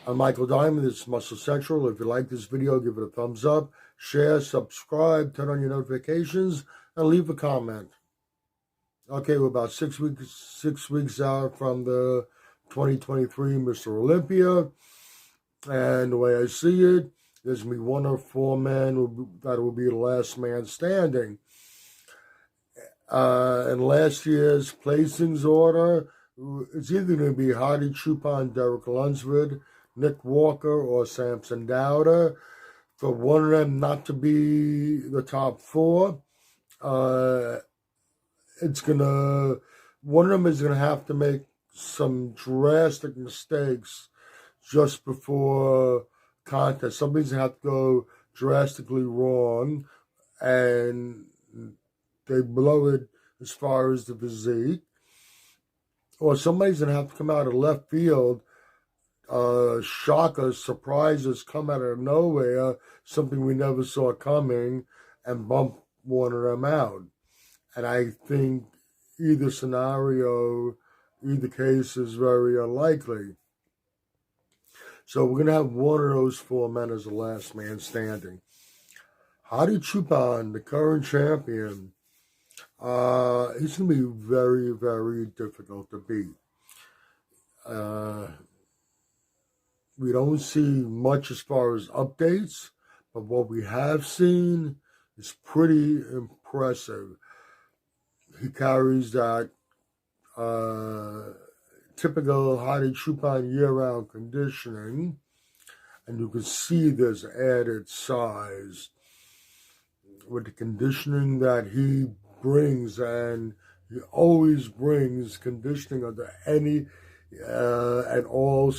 I'm Michael Diamond. This is Muscle Central. If you like this video, give it a thumbs up, share, subscribe, turn on your notifications, and leave a comment. Okay, we're about 6 weeks out from the 2023 Mr. Olympia, and the way I see it, there's going to be one of 4 men that will be the last man standing. In last year's placings order, it's either going to be Hadi Choopan, Derek Lunsford, Nick Walker, or Samson Dauda. For one of them not to be the top 4, one of them is gonna have to make some drastic mistakes just before contest. Somebody's gonna have to go drastically wrong, and they blow it as far as the physique, or somebody's gonna have to come out of left field, shock us, surprise us, come out of nowhere, something we never saw coming, and bump one of them out. And I think either scenario, either case is very unlikely. So we're going to have one of those 4 men as the last man standing. Hadi Choopan, the current champion, he's going to be very, very difficult to beat. We don't see much as far as updates, but what we have seen is pretty impressive. He carries that typical Hadi Choopan year-round conditioning, and you can see this added size with the conditioning that he brings, and he always brings conditioning under any and all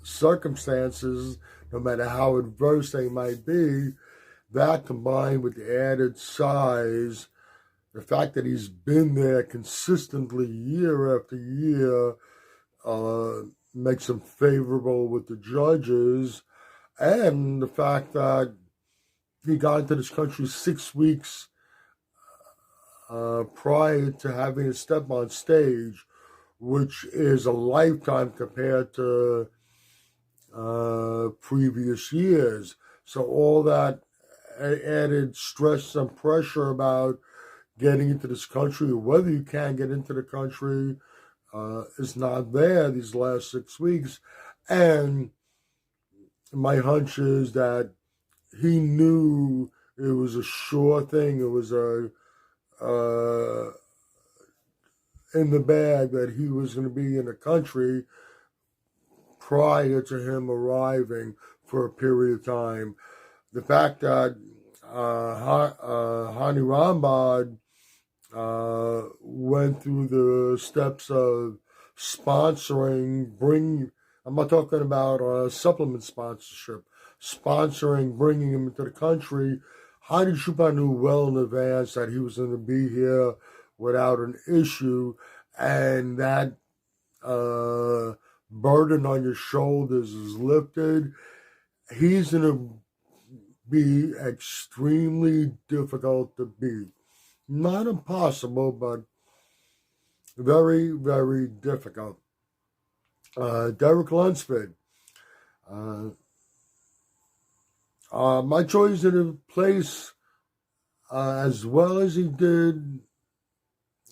circumstances, no matter how adverse they might be. That combined with the added size, the fact that he's been there consistently year after year, makes him favorable with the judges, and the fact that he got into this country 6 weeks prior to having to step on stage, which is a lifetime compared to previous years. So all that added stress and pressure about getting into this country, or whether you can get into the country, is not there these last 6 weeks. And my hunch is that he knew it was a sure thing. It was in the bag that he was going to be in the country prior to him arriving for a period of time. The fact that Hani Rambad went through the steps of sponsoring, I'm not talking about supplement sponsorship, bringing him into the country. Hadi Choopan knew well in advance that he was going to be here without an issue, and that burden on your shoulders is lifted. He's going to be extremely difficult to beat. Not impossible, but very, very difficult. Derek Lunsford. My choice to place as well as he did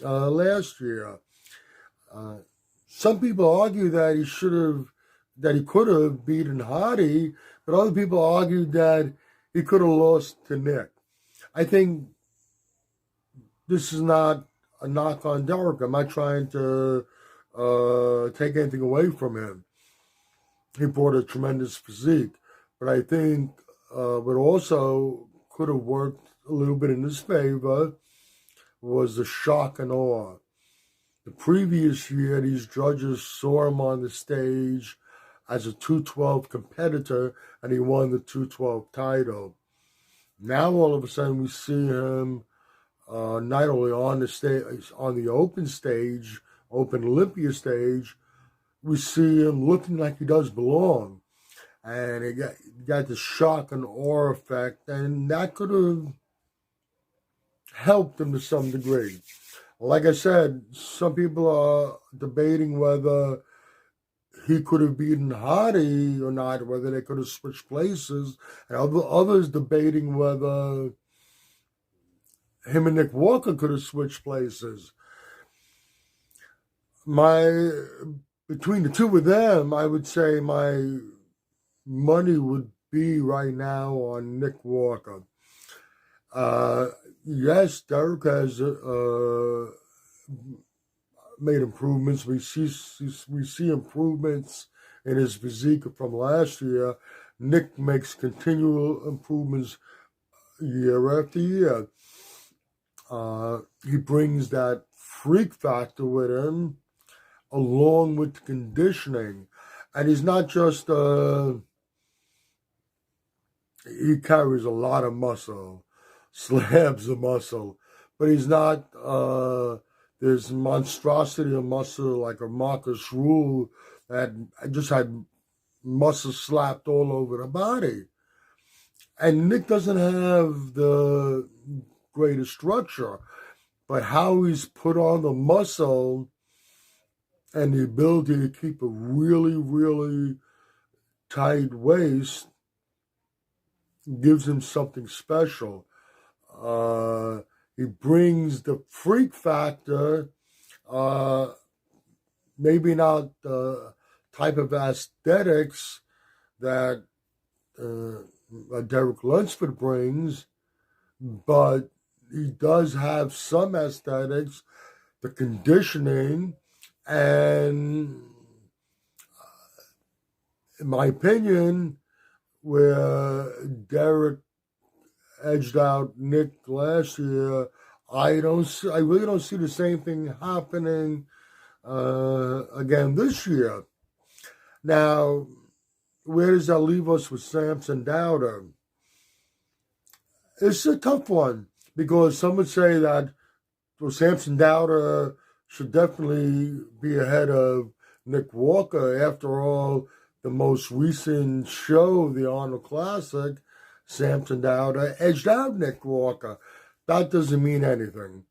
last year. Some people argue that he could have beaten Hadi, but other people argued that he could have lost to Nick. I think this is not a knock on Derek. I'm not trying to take anything away from him. He brought a tremendous physique, but I think what also could have worked a little bit in his favor was the shock and awe. The previous year, these judges saw him on the stage as a 212 competitor, and he won the 212 title. Now, all of a sudden, we see him not only on the stage, on the open stage, open Olympia stage, we see him looking like he does belong. And it got the shock and awe effect, and that could have helped him to some degree. Like I said, some people are debating whether he could have beaten Hadi or not, whether they could have switched places, and others debating whether him and Nick Walker could have switched places. Between the two of them, I would say my money would be right now on Nick Walker. Yes, Derek has made improvements. We see improvements in his physique from last year. Nick makes continual improvements year after year. He brings that freak factor with him, along with conditioning, and he's not just he carries a lot of muscle, slabs of muscle, but he's not there's monstrosity of muscle like a Marcus Rule that just had muscle slapped all over the body. And Nick doesn't have the greatest structure, but how he's put on the muscle and the ability to keep a really, really tight waist gives him something special. He brings the freak factor, maybe not the type of aesthetics that Derek Lunsford brings, but he does have some aesthetics, the conditioning, and in my opinion, where Derek edged out Nick last year, I really don't see the same thing happening again this year. Now, where does that leave us with Samson Dauda? It's a tough one because some would say that Samson Dauda should definitely be ahead of Nick Walker. After all, the most recent show, the Arnold Classic, Samson Dauda edged out Nick Walker. That doesn't mean anything.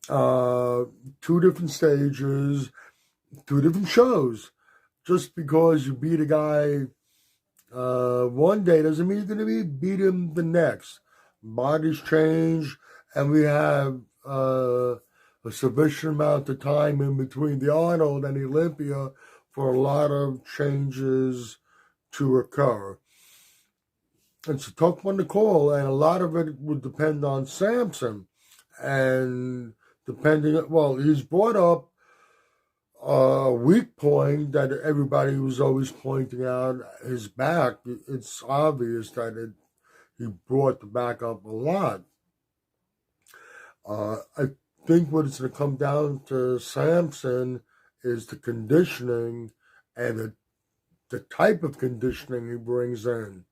Two different stages, two different shows. Just because you beat a guy one day doesn't mean you're going to beat him the next. Bodies change, and we have a sufficient amount of time in between the Arnold and the Olympia for a lot of changes to occur. It's a tough one to call, and a lot of it would depend on Samson. And he's brought up a weak point that everybody was always pointing out, his back. It's obvious that he brought the back up a lot. I think what it's going to come down to Samson is the conditioning and the type of conditioning he brings in.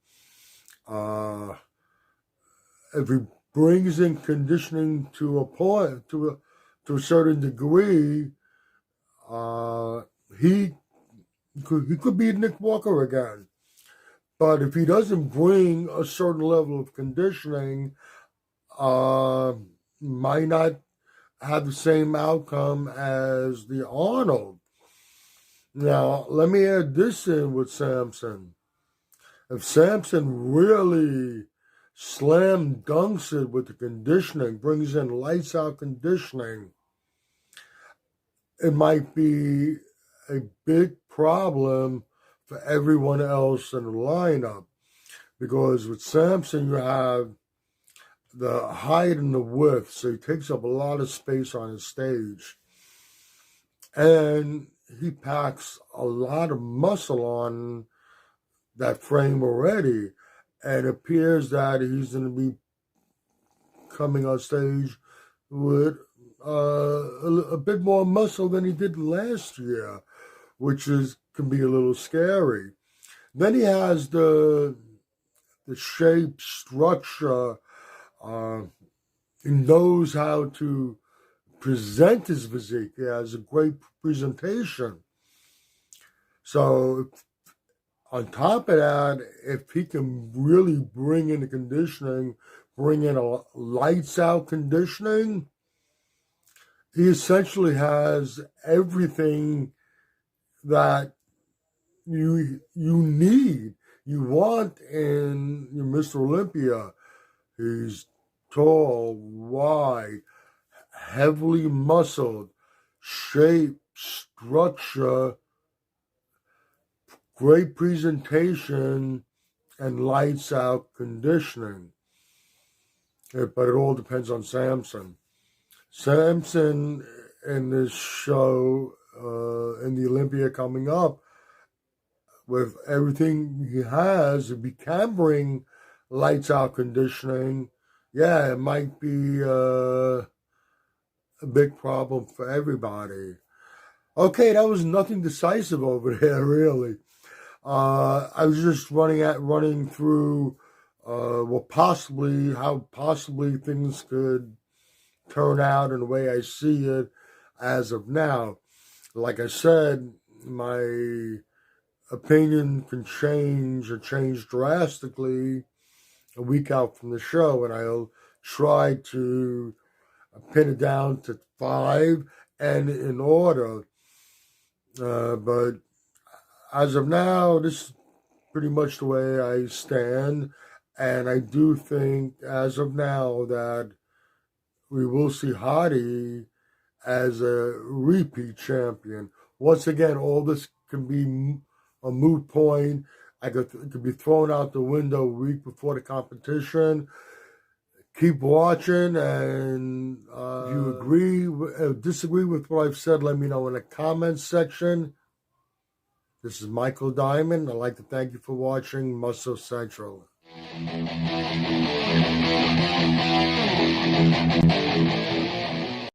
If he brings in conditioning to a point, to a certain degree, he could beat Nick Walker again. But if he doesn't bring a certain level of conditioning, might not have the same outcome as the Arnold. Now, let me add this in with Samson. If Samson really slam dunks it with the conditioning, brings in lights out conditioning, it might be a big problem for everyone else in the lineup. Because with Samson, you have the height and the width, so he takes up a lot of space on his stage. And he packs a lot of muscle on that frame already. And it appears that he's going to be coming on stage with a bit more muscle than he did last year, which can be a little scary. Then he has the shape, structure. He knows how to present his physique. He has a great presentation. So on top of that, if he can really bring in the conditioning, bring in a lights out conditioning, He essentially has everything that you need, you want in your Mr. Olympia. He's tall, wide, heavily muscled, shape, structure, great presentation, and lights out conditioning. But it all depends on Samson. Samson in this show, in the Olympia coming up, with everything he has, if he can bring lights out conditioning, yeah, it might be a big problem for everybody. Okay, that was nothing decisive over there, really. I was just running through how possibly things could turn out in the way I see it as of now. Like I said, my opinion can change or change drastically a week out from the show, and I'll try to pin it down to 5 and in order. But as of now, this is pretty much the way I stand, and I do think as of now that we will see Hadi as a repeat champion. Once again, all this can be a moot point. It could be thrown out the window a week before the competition. Keep watching, and if you agree, disagree with what I've said, let me know in the comments section. This is Michael Diamond. I'd like to thank you for watching Muscle Central.